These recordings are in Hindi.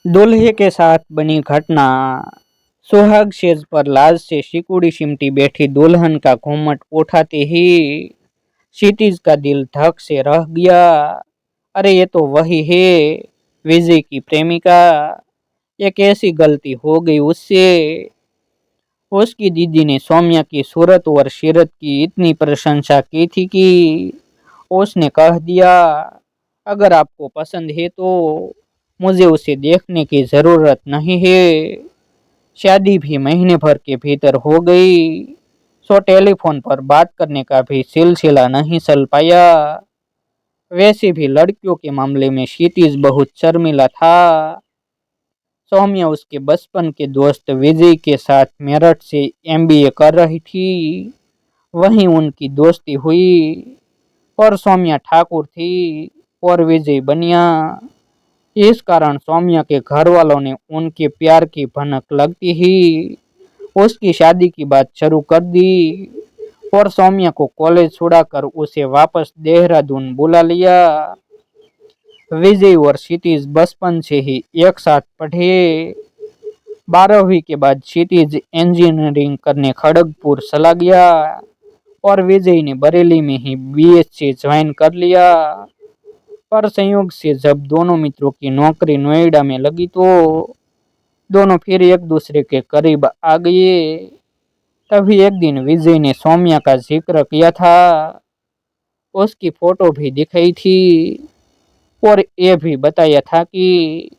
दूल्हे के साथ बनी घटना। सुहाग सेज पर लाज से सिकुड़ी सिमटी बैठी दुल्हन का घूमट उठाते ही क्षितिज का दिल धक से रह गया। अरे ये तो वही है, विजय की प्रेमिका। ये कैसी गलती हो गई उससे। उसकी दीदी ने सौम्या की सूरत और सीरत की इतनी प्रशंसा की थी कि उसने कह दिया, अगर आपको पसंद है तो मुझे उसे देखने की जरूरत नहीं है। शादी भी महीने भर के भीतर हो गई, सो टेलीफोन पर बात करने का भी सिलसिला नहीं चल पाया। वैसे भी लड़कियों के मामले में क्षितिज बहुत शर्मिला था। सौम्या उसके बचपन के दोस्त विजय के साथ मेरठ से एमबीए कर रही थी। वहीं उनकी दोस्ती हुई। और सौम्या ठाकुर थी और विजय बनिया। इस कारण सौम्या के घर वालों ने उनके प्यार की भनक लगती ही उसकी शादी की बात शुरू कर दी और सौम्या को कॉलेज छुड़ाकर उसे वापस देहरादून बुला लिया। विजय और क्षितिज बचपन से ही एक साथ पढ़े। 12वीं के बाद क्षितिज इंजीनियरिंग करने खड़गपुर चला गया और विजय ने बरेली में ही बीएससी ज्वाइन कर लिया। पर संयोग से जब दोनों मित्रों की नौकरी नोएडा में लगी तो दोनों फिर एक दूसरे के करीब आ गए। तभी एक दिन विजय ने सौम्या का जिक्र किया था। उसकी फोटो भी दिखाई थी और ये भी बताया था कि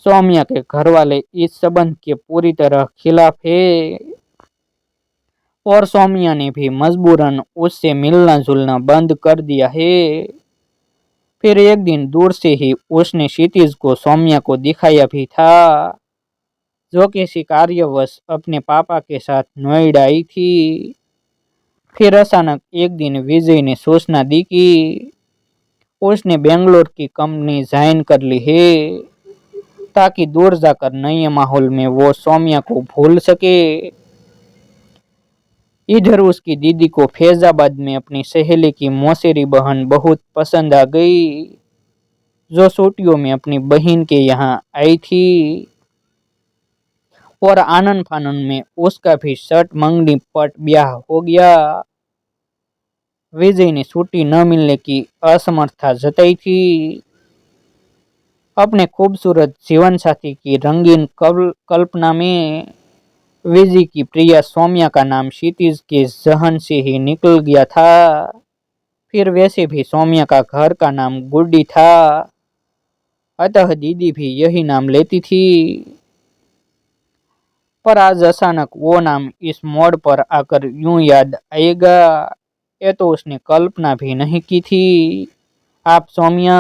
सौम्या के घर वाले इस संबंध के पूरी तरह खिलाफ है और सौम्या ने भी मजबूरन उससे मिलना जुलना बंद कर दिया है। फिर एक दिन दूर से ही उसने क्षितिज को सौम्या को दिखाया भी था, जो किसी कार्यवश अपने पापा के साथ नोएडा आई थी। फिर अचानक एक दिन विजय ने सूचना दी कि उसने बेंगलोर की कंपनी ज्वाइन कर ली है, ताकि दूर जाकर नए माहौल में वो सौम्या को भूल सके। इधर उसकी दीदी को फैजाबाद में अपनी सहेली की मौसेरी बहन बहुत पसंद आ गई, जो छुट्टियों में अपनी बहन के यहाँ आई थी। और आनन फानन में उसका भी शर्ट मंगनी पट ब्याह हो गया। विजय ने छुट्टी न मिलने की असमर्थता जताई थी। अपने खूबसूरत जीवन साथी की रंगीन कल्पना में विजय की प्रिया सौम्या का नाम क्षितिज के जहन से ही निकल गया था। फिर वैसे भी सौम्या का घर का नाम गुड्डी था, अतः दीदी भी यही नाम लेती थी। पर आज अचानक वो नाम इस मोड़ पर आकर यूं याद आएगा, ये तो उसने कल्पना भी नहीं की थी। आप सौम्या,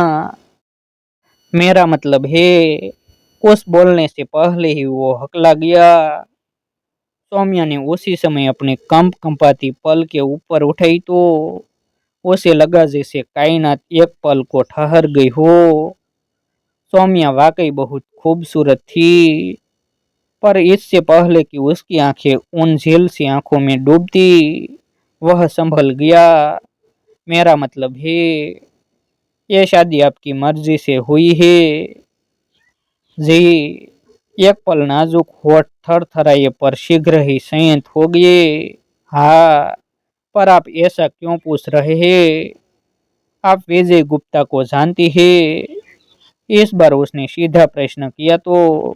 मेरा मतलब है। कुछ बोलने से पहले ही वो हकला गया। सौम्या ने उसी समय अपने कंप कंपाती पल के ऊपर उठाई तो उसे लगा जैसे कायनात एक पल को ठहर गई हो। सौम्या वाकई बहुत खूबसूरत थी, पर इससे पहले कि उसकी आंखें उन झील सी आंखों में डूबती, वह संभल गया। मेरा मतलब है, ये शादी आपकी मर्जी से हुई है जी। एक पल नाजुक होठ थरथराए पर शीघ्र ही संयत हो गए। हाँ, पर आप ऐसा क्यों पूछ रहे हैं? आप विजय गुप्ता को जानती है? इस बार उसने सीधा प्रश्न किया तो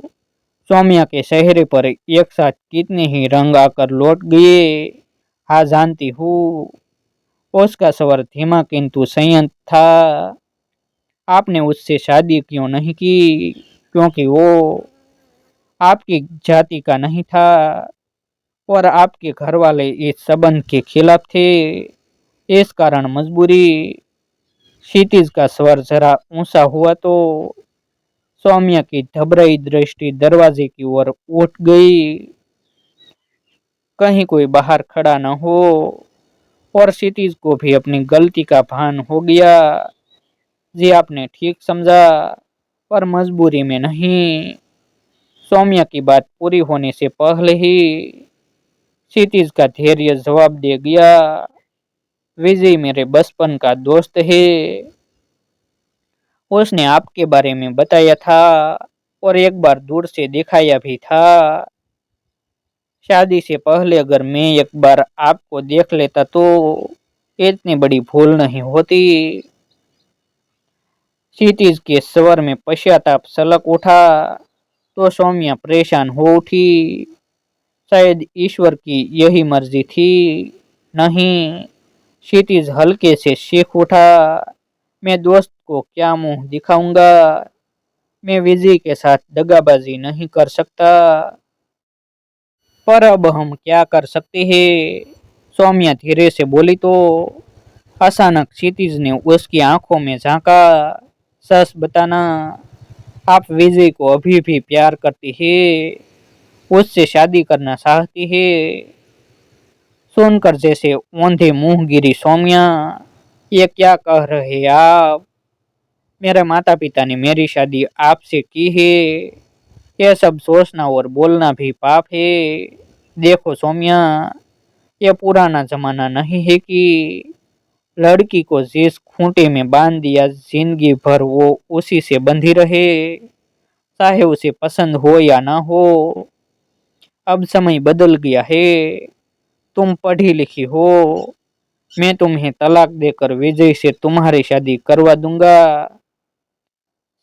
सौम्या के चेहरे पर एक साथ कितने ही रंग आकर लौट गए। हाँ जानती हूँ। उसका स्वर धीमा किंतु संयत था। आपने उससे शादी क्यों नहीं की? क्योंकि वो आपकी जाति का नहीं था और आपके घर वाले इस संबंध के खिलाफ थे। इस कारण मजबूरी। क्षितिज का स्वर जरा ऊंचा हुआ तो सौम्या की घबराई दृष्टि दरवाजे की ओर उठ गई, कहीं कोई बाहर खड़ा न हो। और क्षितिज को भी अपनी गलती का भान हो गया। जी आपने ठीक समझा, पर मजबूरी में नहीं। सौम्या की बात पूरी होने से पहले ही क्षितिज का धैर्य जवाब दे गया। विजय मेरे बचपन का दोस्त है। उसने आपके बारे में बताया था और एक बार दूर से दिखाया भी था। शादी से पहले अगर मैं एक बार आपको देख लेता तो इतनी बड़ी भूल नहीं होती। क्षितिज के स्वर में पश्चाताप छलक उठा तो सौम्या परेशान हो उठी। शायद ईश्वर की यही मर्जी थी। नहीं, क्षितिज हल्के से चीख उठा। मैं दोस्त को क्या मुंह दिखाऊंगा। मैं विजय के साथ दगाबाजी नहीं कर सकता। पर अब हम क्या कर सकते हैं। सौम्या धीरे से बोली तो अचानक क्षितिज ने उसकी आंखों में झांका। सच बताना, आप विजय को अभी भी प्यार करती है, उससे शादी करना चाहती है। सुनकर जैसे औंधे मुंह गिरी सौम्या। ये क्या कह रहे हैं आप। मेरे माता पिता ने मेरी शादी आपसे की है। ये सब सोचना और बोलना भी पाप है। देखो सौम्या, ये पुराना जमाना नहीं है कि लड़की को जिस खूंटे में बांध दिया जिंदगी भर वो उसी से बंधी रहे, चाहे उसे पसंद हो या ना हो। अब समय बदल गया है। तुम पढ़ी लिखी हो। मैं तुम्हें तलाक देकर विजय से तुम्हारी शादी करवा दूंगा।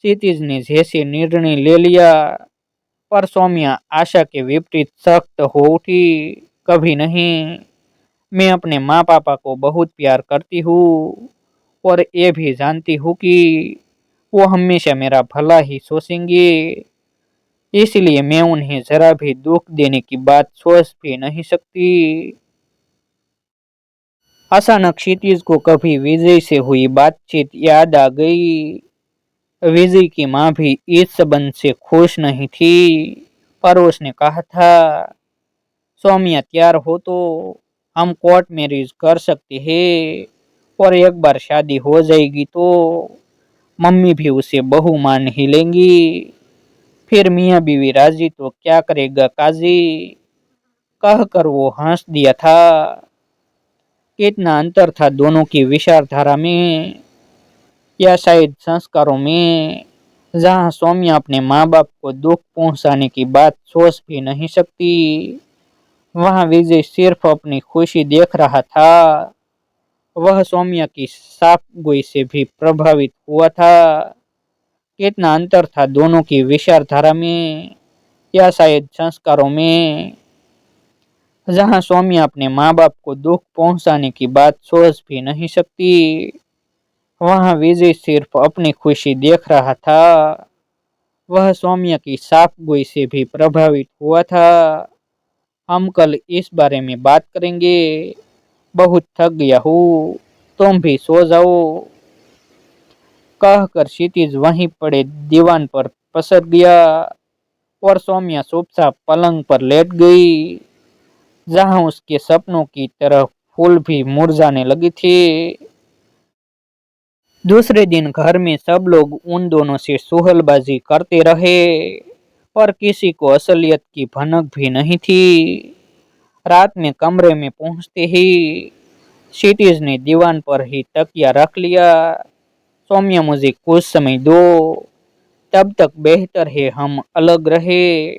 क्षितिज ने जैसे निर्णय ले लिया। पर सौम्या आशा के विपरीत सख्त हो उठी। कभी नहीं। मैं अपने माँ पापा को बहुत प्यार करती हूँ और ये भी जानती हूँ कि वो हमेशा मेरा भला ही सोचेंगे। इसलिए मैं उन्हें जरा भी दुख देने की बात सोच भी नहीं सकती। अचानक क्षितिज को कभी विजय से हुई बातचीत याद आ गई। विजय की माँ भी इस संबंध से खुश नहीं थी। पर उसने कहा था, सौम्या तैयार हो तो हम कोर्ट मैरिज कर सकते हैं और एक बार शादी हो जाएगी तो मम्मी भी उसे बहू मान ही लेंगी। फिर मियाँ बीवी राजी तो क्या करेगा काजी। कहकर वो हंस दिया था। कितना अंतर था दोनों की विचारधारा में, या शायद संस्कारों में। जहाँ सौम्या अपने माँ बाप को दुख पहुंचाने की बात सोच भी नहीं सकती, वहाँ विजय सिर्फ अपनी खुशी देख रहा था। वह सौम्या की साफ गोई से भी प्रभावित हुआ था। कितना अंतर था दोनों की विचारधारा में, या शायद संस्कारों में। जहाँ सौम्या अपने माँ बाप को दुख पहुंचाने की बात सोच भी नहीं सकती, वहाँ विजय सिर्फ अपनी खुशी देख रहा था। वह सौम्या की साफ गोई से भी प्रभावित हुआ था। हम कल इस बारे में बात करेंगे। बहुत थक गया हूँ, तुम भी सो जाओ। कहकर क्षितिज वहीं पड़े दीवान पर पसर गया और सौम्या चुपचाप पलंग पर लेट गई, जहां उसके सपनों की तरह फूल भी मुरझाने लगे थे। दूसरे दिन घर में सब लोग उन दोनों से सुहलबाजी करते रहे, पर किसी को असलियत की भनक भी नहीं थी। रात में कमरे में पहुंचते ही क्षितिज ने दीवान पर ही तकिया रख लिया। सौम्या, मुझे कुछ समय दो, तब तक बेहतर है हम अलग रहे।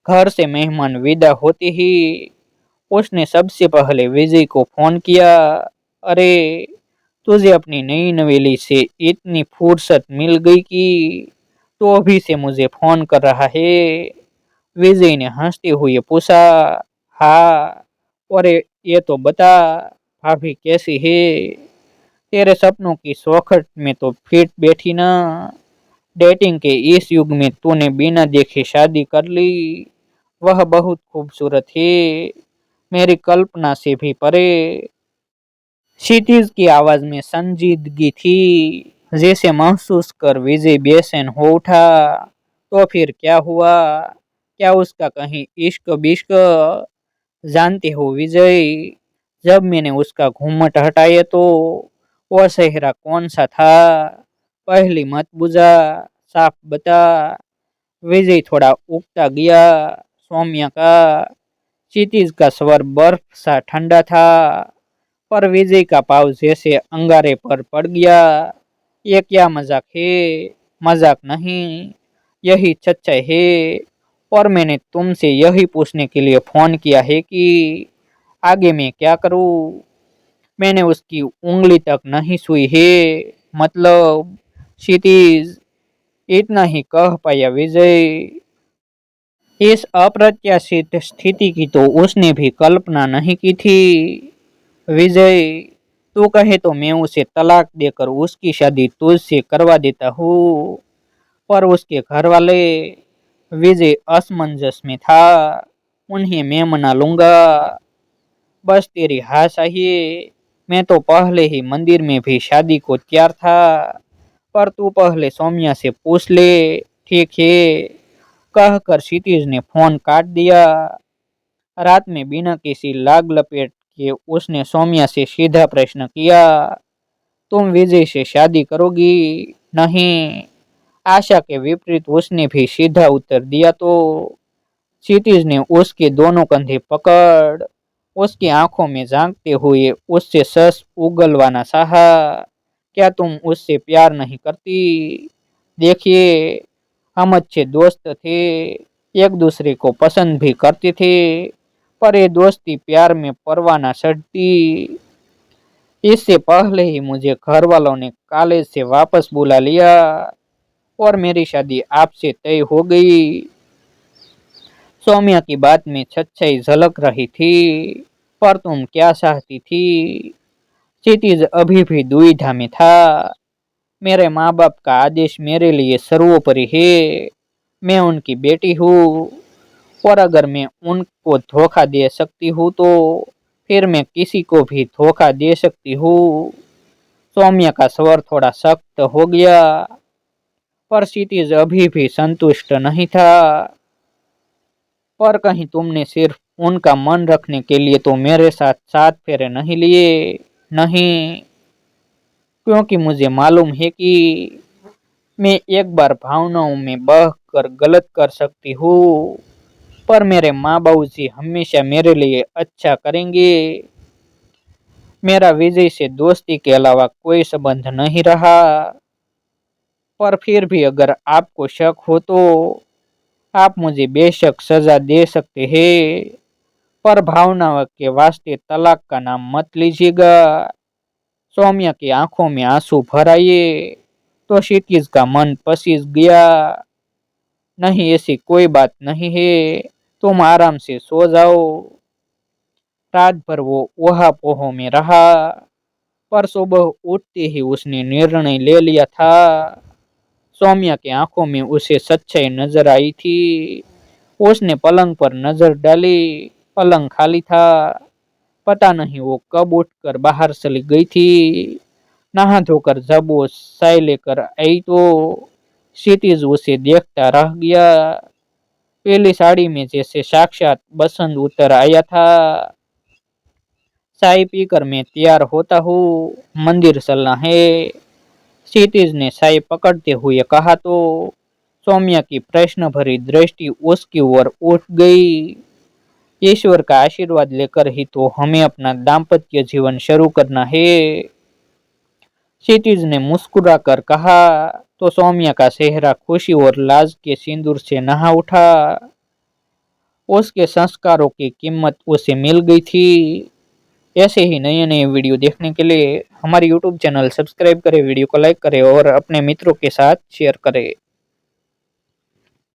घर से मेहमान विदा होते ही उसने सबसे पहले विजय को फोन किया। अरे, तुझे अपनी नई नवेली से इतनी फुर्सत मिल गई कि तू अभी से मुझे फोन कर रहा है। विजय ने हंसते हुए पूछा। हाँ, और ये तो बता, भाभी कैसी है। तेरे सपनों की चौखट में तो फिट बैठी ना। डेटिंग के इस युग में तूने बिना देखे शादी कर ली। वह बहुत खूबसूरत है, मेरी कल्पना से भी परे। क्षितिज की आवाज में संजीदगी थी। जैसे महसूस कर विजय बेचैन हो उठा। तो फिर क्या हुआ। क्या उसका कहीं इश्क बिश्क। जानते हो विजय, जब मैंने उसका घूमट हटाया तो वो चेहरा कौन सा था। पहली मत बुझा, साफ बता। विजय थोड़ा उकता गया। सौम्या का। क्षितिज का स्वर बर्फ सा ठंडा था। पर विजय का पाव जैसे अंगारे पर पड़ गया। ये क्या मजाक है। मजाक नहीं, यही सच्चाई है, और मैंने तुमसे यही पूछने के लिए फोन किया है कि आगे मैं क्या करूं। मैंने उसकी उंगली तक नहीं छुई है। मतलब क्षितिज, इतना ही कह पाया विजय। इस अप्रत्याशित स्थिति की तो उसने भी कल्पना नहीं की थी। विजय, तू कहे तो मैं उसे तलाक देकर उसकी शादी तुझसे करवा देता हूँ, पर उसके घर वाले। विजय असमंजस में था। उन्हें मैं मना लूंगा, बस तेरी हाँ चाहिए। मैं तो पहले ही मंदिर में भी शादी को तैयार था, पर तू पहले सौम्या से पूछ ले। ठीक है, कहकर क्षितिज ने फोन काट दिया। रात में बिना किसी लाग लपेट के उसने सौम्या से सीधा प्रश्न किया, तुम विजय से शादी करोगी? नहीं। आशा के विपरीत उसने भी सीधा उत्तर दिया। तो क्षितिज ने उसके दोनों कंधे पकड़ उसकी आंखों में झांकते हुए उससे सस उगलवाना चाहा, क्या तुम उससे प्यार नहीं करती? देखिए, हम अच्छे दोस्त थे, एक दूसरे को पसंद भी करते थे, पर ये दोस्ती प्यार में परवाना चढ़ती। इससे पहले ही मुझे घर वालों ने कॉलेज से वापस बुला लिया और मेरी शादी आपसे तय हो गई। सौम्या की बात में सच्चाई झलक रही थी, पर तुम क्या चाहती थी? क्षितिज अभी भी दुविधा में था। मेरे माँ बाप का आदेश मेरे लिए सर्वोपरि है। मैं उनकी बेटी हूँ, और अगर मैं उनको धोखा दे सकती हूँ तो फिर मैं किसी को भी धोखा दे सकती हूँ। सौम्या का स्वर थोड़ा सख्त हो गया, पर क्षितिज अभी भी संतुष्ट नहीं था। पर कहीं तुमने सिर्फ उनका मन रखने के लिए तो मेरे साथ 7 फेरे नहीं लिए? नहीं, क्योंकि मुझे मालूम है कि मैं एक बार भावनाओं में बह कर गलत कर सकती हूँ, पर मेरे माँ बाबूजी हमेशा मेरे लिए अच्छा करेंगे। मेरा विजय से दोस्ती के अलावा कोई संबंध नहीं रहा, पर फिर भी अगर आपको शक हो तो आप मुझे बेशक सजा दे सकते हैं, पर भावना के वास्ते तलाक का नाम मत लीजिएगा। सौम्या की आंखों में आंसू भर आए तो क्षितिज का मन पसीज गया। नहीं, ऐसी कोई बात नहीं है, तुम आराम से सो जाओ। रात भर वो ऊहापोह में रहा, पर सुबह उठते ही उसने निर्णय ले लिया था। सौम्या की आंखों में उसे सच्चाई नजर आई थी। उसने पलंग पर नजर डाली, पलंग खाली था। पता नहीं वो कब उठकर बाहर चली गई थी। नहा धोकर जब वो चाय लेकर आई तो क्षितिज उसे देखता रह गया। पीली साड़ी में जैसे साक्षात बसंत उतर आया था। चाय पीकर मैं तैयार होता हूँ, मंदिर चलना है, क्षितिज ने चाय पकड़ते हुए कहा। तो सौम्या की प्रश्न भरी दृष्टि उसकी ओर उठ गई। ईश्वर का आशीर्वाद लेकर ही तो हमें अपना दाम्पत्य जीवन शुरू करना है, क्षितिज ने मुस्कुराकर कहा। तो सौम्या का चेहरा खुशी और लाज के सिंदूर से नहा उठा। उसके संस्कारों की कीमत उसे मिल गई थी। ऐसे ही नए नए वीडियो देखने के लिए हमारे यूट्यूब चैनल सब्सक्राइब करें, वीडियो को लाइक करें और अपने मित्रों के साथ शेयर करें।